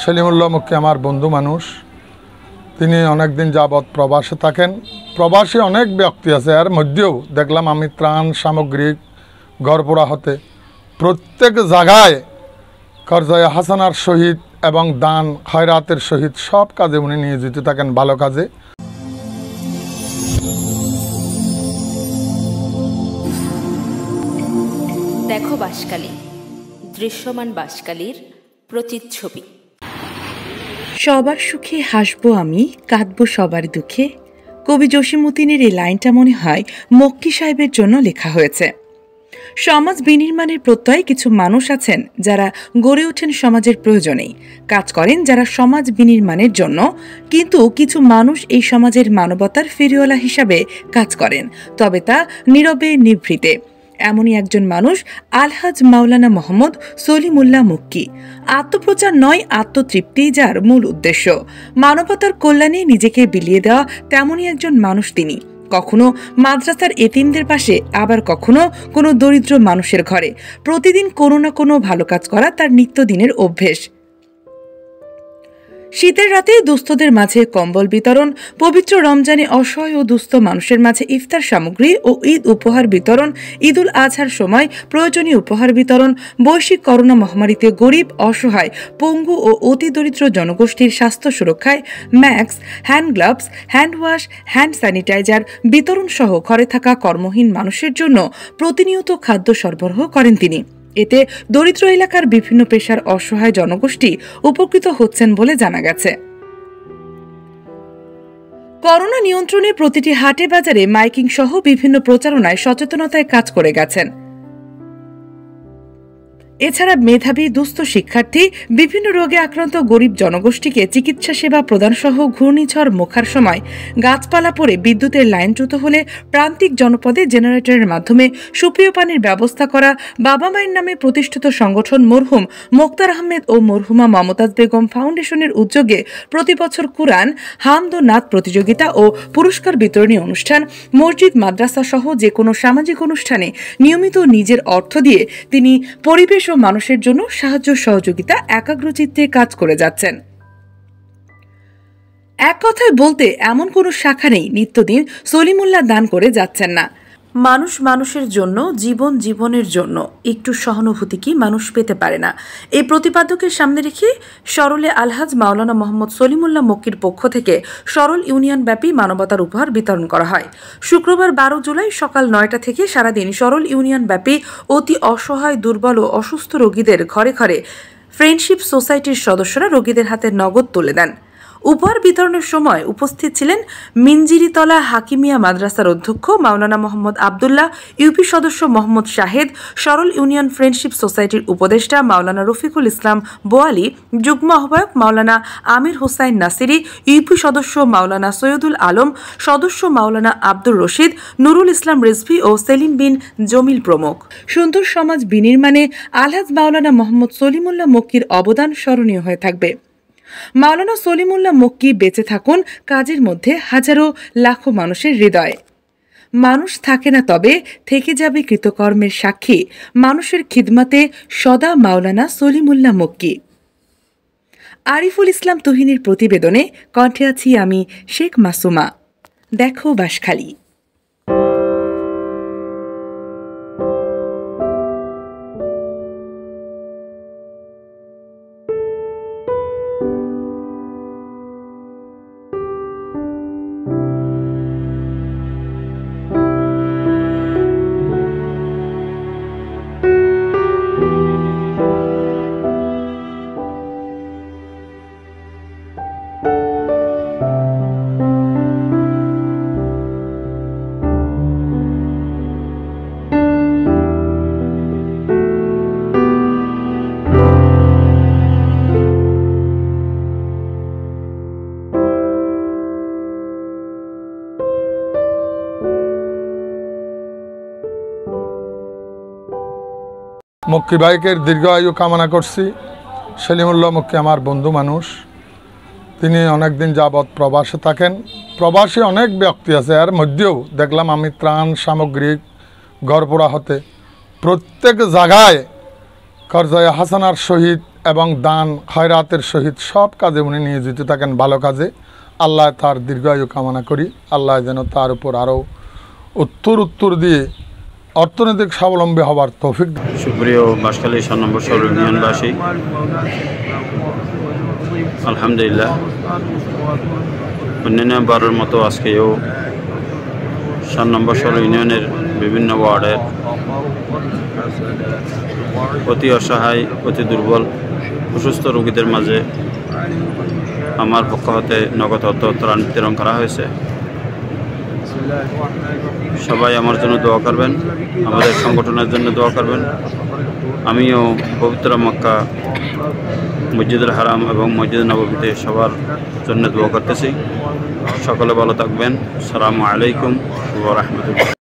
সলিমুল্লাহ মক্কি আমার বন্ধু মানুষ। তিনি অনেক দিন যাবৎ প্রবাসে থাকেন। প্রবাসী অনেক ব্যক্তি আছে, এর মধ্যেও দেখলাম আমি ত্রাণ সামগ্রিক গড়পোড়া হতে প্রত্যেক জায়গায় করজয়া হাসানার সহিত এবং দান খয়রাতের সহিত সব কাজে উনি নিয়োজিত থাকেন, ভালো কাজে। দেখো বাঁশখালী, দৃশ্যমান বাঁশখালীর প্রতিচ্ছবি। সবার সুখে হাসবো আমি, কাঁদবো সবার দুঃখে। কবি জসিমউদ্দিনের এই লাইনটা মনে হয় মক্কি সাহেবের জন্য লেখা হয়েছে। সমাজ বিনির্মাণের প্রত্যয়ে কিছু মানুষ আছেন যারা গড়ে ওঠেন সমাজের প্রয়োজনেই, কাজ করেন যারা সমাজ বিনির্মাণের জন্য, কিন্তু কিছু মানুষ এই সমাজের মানবতার ফেরিওয়ালা হিসাবে কাজ করেন, তবে তা নীরবে নিভৃতে। এমনই একজন মানুষ আলহাজ মাওলানা মোহাম্মদ সলিমুল্লাহ মক্কি। আত্মপ্রচার নয়, আত্মতৃপ্তি যার মূল উদ্দেশ্য। মানবতার কল্যাণে নিজেকে বিলিয়ে দেওয়া তেমনই একজন মানুষ তিনি। কখনো মাদ্রাসার এতিমদের পাশে, আবার কখনো কোনো দরিদ্র মানুষের ঘরে প্রতিদিন কোনো না কোনো ভালো কাজ করা তার নিত্যদিনের অভ্যেস। শীতের রাতে দুস্থদের মাঝে কম্বল বিতরণ, পবিত্র রমজানে অসহায় ও দুস্থ মানুষের মাঝে ইফতার সামগ্রী ও ঈদ উপহার বিতরণ, ঈদুল আজহার সময় প্রয়োজনীয় উপহার বিতরণ, বৈশ্বিক করোনা মহামারীতে গরিব, অসহায়, পঙ্গু ও অতি দরিদ্র জনগোষ্ঠীর স্বাস্থ্য সুরক্ষায় mask, hand gloves, hand wash, hand sanitiser বিতরণ সহ ঘরে থাকা কর্মহীন মানুষের জন্য প্রতিনিয়ত খাদ্য সরবরাহ করেন তিনি। এতে দরিদ্র এলাকার বিভিন্ন পেশার অসহায় জনগোষ্ঠী উপকৃত হচ্ছেন বলে জানা গেছে। করোনা নিয়ন্ত্রণে প্রতিটি হাটে বাজারে মাইকিং সহ বিভিন্ন প্রচারণায় সচেতনতায় কাজ করে গেছেন। এছাড়া মেধাবী দুস্থ শিক্ষার্থী, বিভিন্ন রোগে আক্রান্ত গরিব জনগোষ্ঠীকে চিকিৎসা সেবা প্রদান সহ ঘূর্ণিঝড় মোখার সময় গাছপালা পড়ে বিদ্যুতের লাইনচ্যুত হলে প্রান্তিক জনপদে জেনারেটরের মাধ্যমে সুপেয় পানির ব্যবস্থা করা, বাবা মায়ের নামে প্রতিষ্ঠিত সংগঠন মরহুম মোক্তার আহমেদ ও মরহুমা মমতাজ বেগম ফাউন্ডেশনের উদ্যোগে প্রতি বছর কুরআন, হামদ ও নাত প্রতিযোগিতা ও পুরস্কার বিতরণী অনুষ্ঠান, মসজিদ, মাদ্রাসা সহ যে কোনো সামাজিক অনুষ্ঠানে নিয়মিত নিজের অর্থ দিয়ে তিনি পরিবেশ ও মানুষের জন্য সাহায্য সহযোগিতা একাগ্রচিত্তে কাজ করে যাচ্ছেন। এক কথায় বলতে এমন কোনো শাখা নেই নিত্যদিন সলিমুল্লাহ দান করে যাচ্ছেন না। মানুষ মানুষের জন্য, জীবন জীবনের জন্য একটু সহানুভূতি কি মানুষ পেতে পারে না? এই প্রতিপাদ্যকে সামনে রেখে সরলে আলহাজ মাওলানা মোহাম্মদ সলিমুল্লাহ মক্কির পক্ষ থেকে সরল ইউনিয়ন ব্যাপী মানবতার উপহার বিতরণ করা হয়। শুক্রবার 12 জুলাই সকাল 9টা থেকে সারাদিন সরল ইউনিয়ন ব্যাপী অতি অসহায়, দুর্বল ও অসুস্থ রোগীদের ঘরে ঘরে ফ্রেন্ডশিপ সোসাইটির সদস্যরা রোগীদের হাতে নগদ তুলে দেন। উপহার বিতরণের সময় উপস্থিত ছিলেন মিনজিরিতলা হাকিমিয়া মাদ্রাসার অধ্যক্ষ মাওলানা মোহাম্মদ আবদুল্লাহ, ইউপি সদস্য মোহাম্মদ শাহেদ, সরল ইউনিয়ন ফ্রেন্ডশিপ সোসাইটির উপদেষ্টা মাওলানা রফিকুল ইসলাম বোয়ালি, যুগ্ম আহ্বায়ক মাওলানা আমির হোসাইন নাসিরি, ইউপি সদস্য মাওলানা সৈয়দুল আলম, সদস্য মাওলানা আব্দুর রশিদ, নুরুল ইসলাম রিজভী ও সেলিম বিন জমিল প্রমুখ। সুন্দর সমাজ বিনির্মাণে আলহাজ মাওলানা মোহাম্মদ সলিমুল্লাহ মক্কির অবদান স্মরণীয় হয়ে থাকবে। মাওলানা সলিমুল্লাহ মক্কি বেঁচে থাকুন কাজের মধ্যে হাজারো লাখো মানুষের হৃদয়ে। মানুষ থাকে না, তবে থেকে যাবে কৃতকর্মের সাক্ষী মানুষের খিদমাতে সদা মাওলানা সলিমুল্লাহ মক্কি। আরিফুল ইসলাম তুহিনের প্রতিবেদনে কণ্ঠে আছি আমি শেখ মাসুমা। দেখো বাঁশখালী। মক্কি ভাইকের দীর্ঘ আয়ু কামনা করছি। সলিমুল্লাহ মক্কি আমার বন্ধু মানুষ। তিনি অনেক দিন যাবৎ প্রবাসে থাকেন। প্রবাসী অনেক ব্যক্তি আছে, এর মধ্যেও দেখলাম আমি ত্রাণ সামগ্রিক গড়পোড়া হতে প্রত্যেক জায়গায় করজয়া হাসানার সহিত এবং দান খয়রাতের সহিত সব কাজে উনি নিয়োজিত থাকেন, ভালো কাজে। আল্লাহ তার দীর্ঘায়ু কামনা করি। আল্লাহ যেন তার উপর আরও উত্তর দিয়ে অর্থনৈতিক স্বাবলম্বী হবার তৌফিক দেন। সুপ্রিয় বাঁশখালী 7 নম্বর সৌর ইউনিয়নবাসী, আলহামদুলিল্লাহ অন্যান্য বারের মতো আজকেও 7 নম্বর সৌর ইউনিয়নের বিভিন্ন ওয়ার্ডের অতি অসহায়, অতি দুর্বল, অসুস্থ রোগীদের মাঝে আমার পক্ষ হতে নগদ অর্থ ত্রাণ বিতরণ করা হয়েছে। সবাই আমার জন্য দোয়া করবেন, আমাদের সংগঠনের জন্য দোয়া করবেন। আমিও পবিত্র মক্কা, মসজিদুল হারাম এবং মসজিদ নববীতে সবার জন্য দোয়া করতেছি। সকলে ভালো থাকবেন। আসসালামু আলাইকুম ওয়া রাহমাতুল্লাহ।